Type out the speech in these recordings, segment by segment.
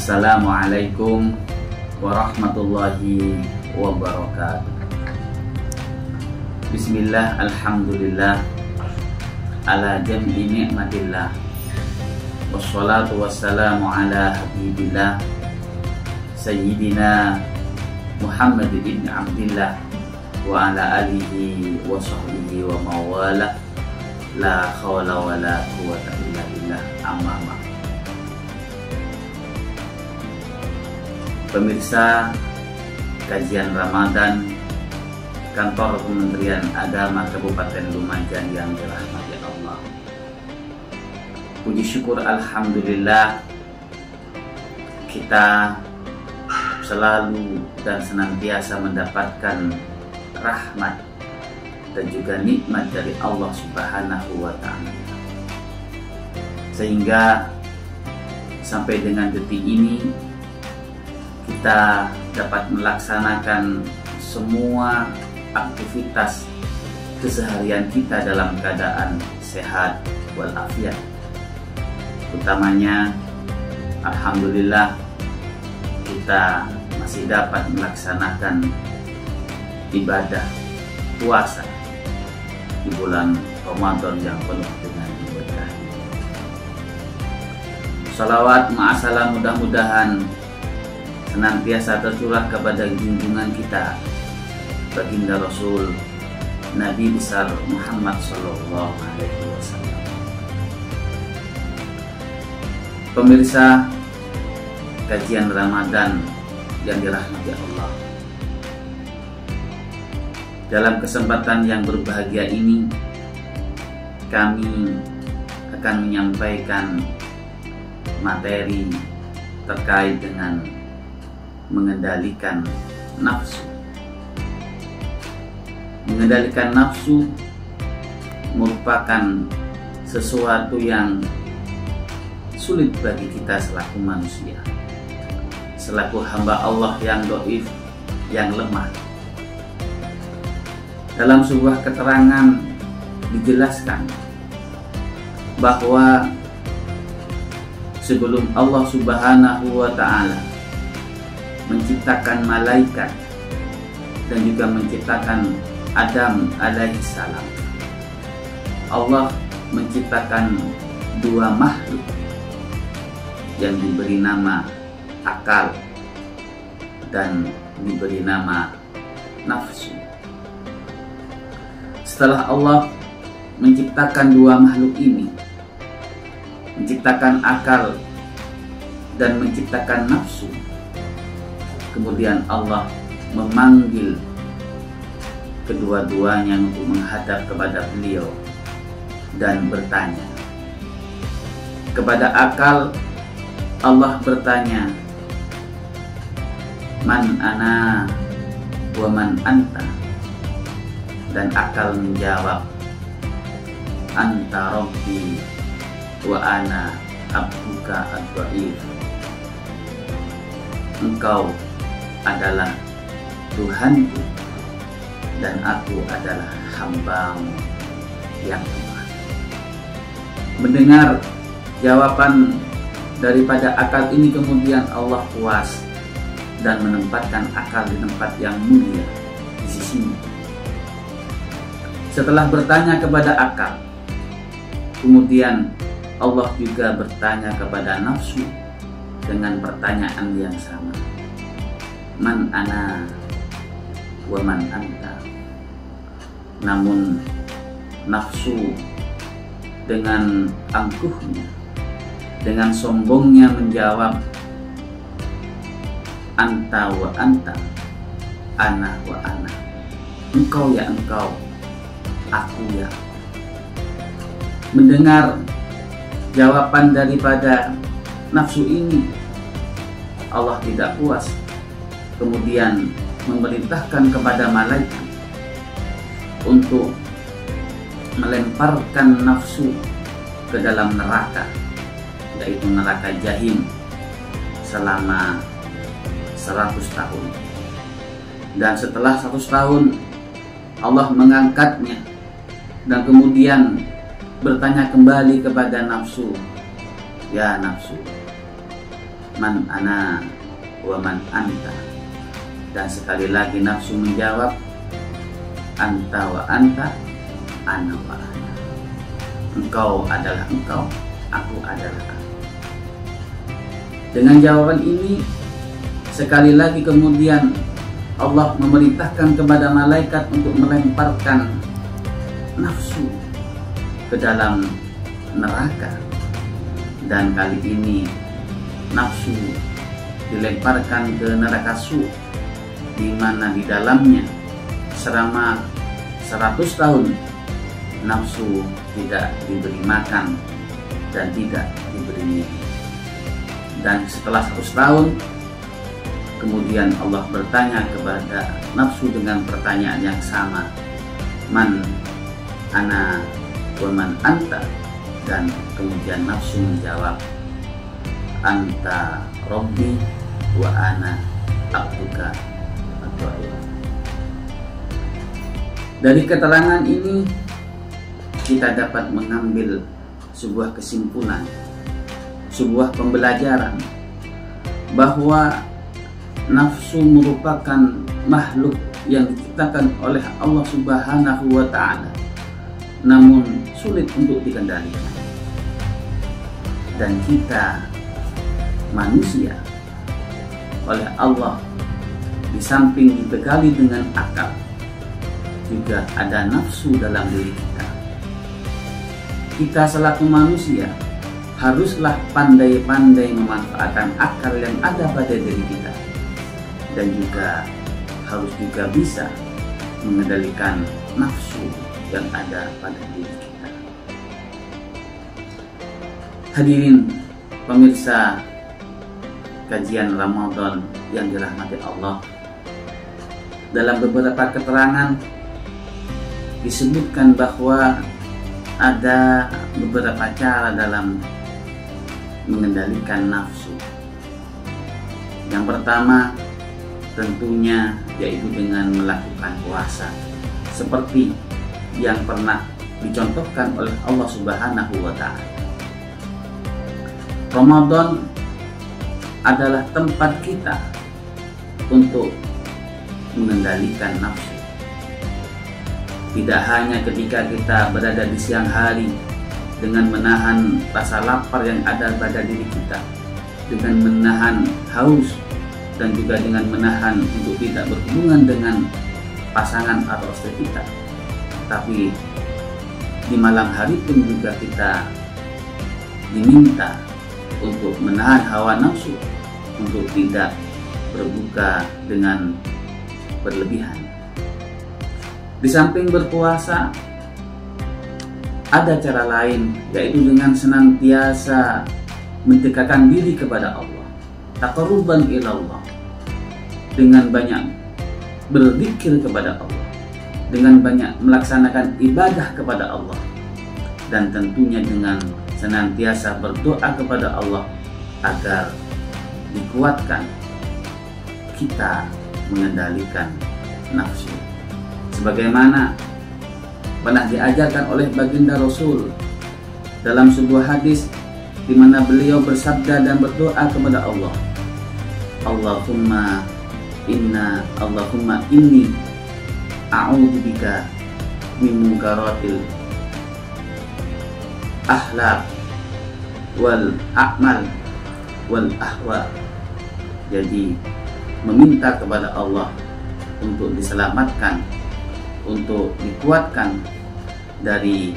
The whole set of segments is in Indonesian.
Assalamualaikum warahmatullahi wabarakatuh. Bismillah, alhamdulillah, ala jam'i ni'matillah, wassalatu wassalamu ala habibillah, sayyidina Muhammad ibn Abdillah wa ala alihi wa sahbihi wa mawala, la khawla wa la quwwata illa billah, amma ba'd. Pemirsa kajian Ramadan Kantor Kementerian Agama Kabupaten Lumajang yang dirahmati Allah, puji syukur alhamdulillah kita selalu dan senantiasa mendapatkan rahmat dan juga nikmat dari Allah Subhanahu wa Ta'ala, sehingga sampai dengan detik ini kita dapat melaksanakan semua aktivitas keseharian kita dalam keadaan sehat walafiat. Utamanya alhamdulillah kita masih dapat melaksanakan ibadah puasa di bulan Ramadan yang penuh dengan berkah. Salawat ma'asalam mudah-mudahan senantiasa tercurah kepada junjungan kita baginda Rasul Nabi besar Muhammad Sallallahu Alaihi Wasallam. Pemirsa kajian Ramadan yang dirahmati Allah, dalam kesempatan yang berbahagia ini kami akan menyampaikan materi terkait dengan mengendalikan nafsu. Mengendalikan nafsu merupakan sesuatu yang sulit bagi kita selaku manusia, selaku hamba Allah yang dhaif, yang lemah. Dalam sebuah keterangan dijelaskan bahwa sebelum Allah Subhanahu wa Ta'ala menciptakan malaikat dan juga menciptakan Adam alaihissalam, Allah menciptakan dua makhluk yang diberi nama akal dan diberi nama nafsu. Setelah Allah menciptakan dua makhluk ini, menciptakan akal dan menciptakan nafsu, kemudian Allah memanggil kedua-duanya untuk menghadap kepada beliau dan bertanya. Kepada akal Allah bertanya, man ana wa man anta, dan akal menjawab, anta rabbi wa ana abduka ad-dhaif, engkau adalah Tuhanku dan aku adalah hambamu yang lemah. Mendengar jawaban daripada akal ini, kemudian Allah puas dan menempatkan akal di tempat yang mulia di sisinya. Setelah bertanya kepada akal, kemudian Allah juga bertanya kepada nafsu dengan pertanyaan yang sama, man ana wa man anta. Namun nafsu dengan angkuhnya, dengan sombongnya menjawab, anta wa anta, ana wa ana, engkau ya engkau, aku ya aku. Mendengar jawaban daripada nafsu ini, Allah tidak puas, kemudian memerintahkan kepada malaikat untuk melemparkan nafsu ke dalam neraka, yaitu neraka Jahim, selama 100 tahun. Dan setelah 100 tahun Allah mengangkatnya dan kemudian bertanya kembali kepada nafsu, ya nafsu, man ana wa man anta. Dan sekali lagi nafsu menjawab, anta wa anta, ana wa ana. Engkau adalah engkau, aku adalah aku. Dengan jawaban ini, sekali lagi kemudian Allah memerintahkan kepada malaikat untuk melemparkan nafsu ke dalam neraka. Dan kali ini nafsu dilemparkan ke neraka Su', di mana di dalamnya selama 100 tahun nafsu tidak diberi makan dan tidak diberi minum. Dan setelah 100 tahun kemudian Allah bertanya kepada nafsu dengan pertanyaan yang sama, man ana wa man anta. Dan kemudian nafsu menjawab, anta Rabbi wa ana abduka. Dari keterangan ini kita dapat mengambil sebuah kesimpulan, sebuah pembelajaran bahwa nafsu merupakan makhluk yang diciptakan oleh Allah Subhanahu wa Ta'ala, namun sulit untuk dikendalikan. Dan kita manusia oleh Allah di samping dibekali dengan akal, juga ada nafsu dalam diri kita. Kita selaku manusia haruslah pandai-pandai memanfaatkan akal yang ada pada diri kita, dan juga harus juga bisa mengendalikan nafsu yang ada pada diri kita. Hadirin pemirsa kajian Ramadan yang dirahmati Allah, dalam beberapa keterangan disebutkan bahwa ada beberapa cara dalam mengendalikan nafsu. Yang pertama tentunya yaitu dengan melakukan puasa, seperti yang pernah dicontohkan oleh Allah Subhanahu wa Ta'ala. Ramadan adalah tempat kita untuk mengendalikan nafsu. Tidak hanya ketika kita berada di siang hari dengan menahan rasa lapar yang ada pada diri kita, dengan menahan haus, dan juga dengan menahan untuk tidak berhubungan dengan pasangan atau istri kita, tapi di malam hari pun juga kita diminta untuk menahan hawa nafsu, untuk tidak berbuka dengan berlebihan. Di samping berpuasa, ada cara lain, yaitu dengan senantiasa mendekatkan diri kepada Allah, taqarruban ilallah, dengan banyak berzikir kepada Allah, dengan banyak melaksanakan ibadah kepada Allah, dan tentunya dengan senantiasa berdoa kepada Allah agar dikuatkan kita mengendalikan nafsu. Sebagaimana pernah diajarkan oleh baginda Rasul dalam sebuah hadis, di mana beliau bersabda dan berdoa kepada Allah, Allahumma inni a'udzubika min munkaratil akhlaq wal a'mal wal ahwa. Jadi meminta kepada Allah untuk diselamatkan, untuk dikuatkan dari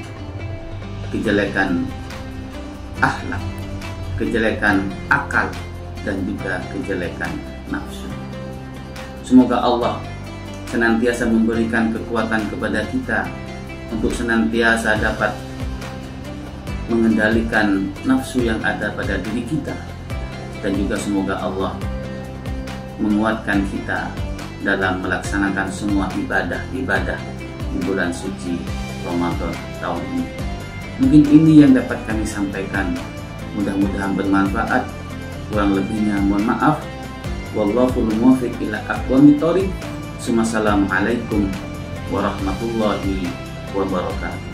kejelekan akhlak, kejelekan akal, dan juga kejelekan nafsu. Semoga Allah senantiasa memberikan kekuatan kepada kita untuk senantiasa dapat mengendalikan nafsu yang ada pada diri kita, dan juga semoga Allah menguatkan kita dalam melaksanakan semua ibadah-ibadah di bulan suci Ramadan tahun ini. Mungkin ini yang dapat kami sampaikan, mudah-mudahan bermanfaat. Kurang lebihnya mohon maaf. Wallahul muwaffiq ila aqwamit thoriq. Assalamualaikum warahmatullahi wabarakatuh.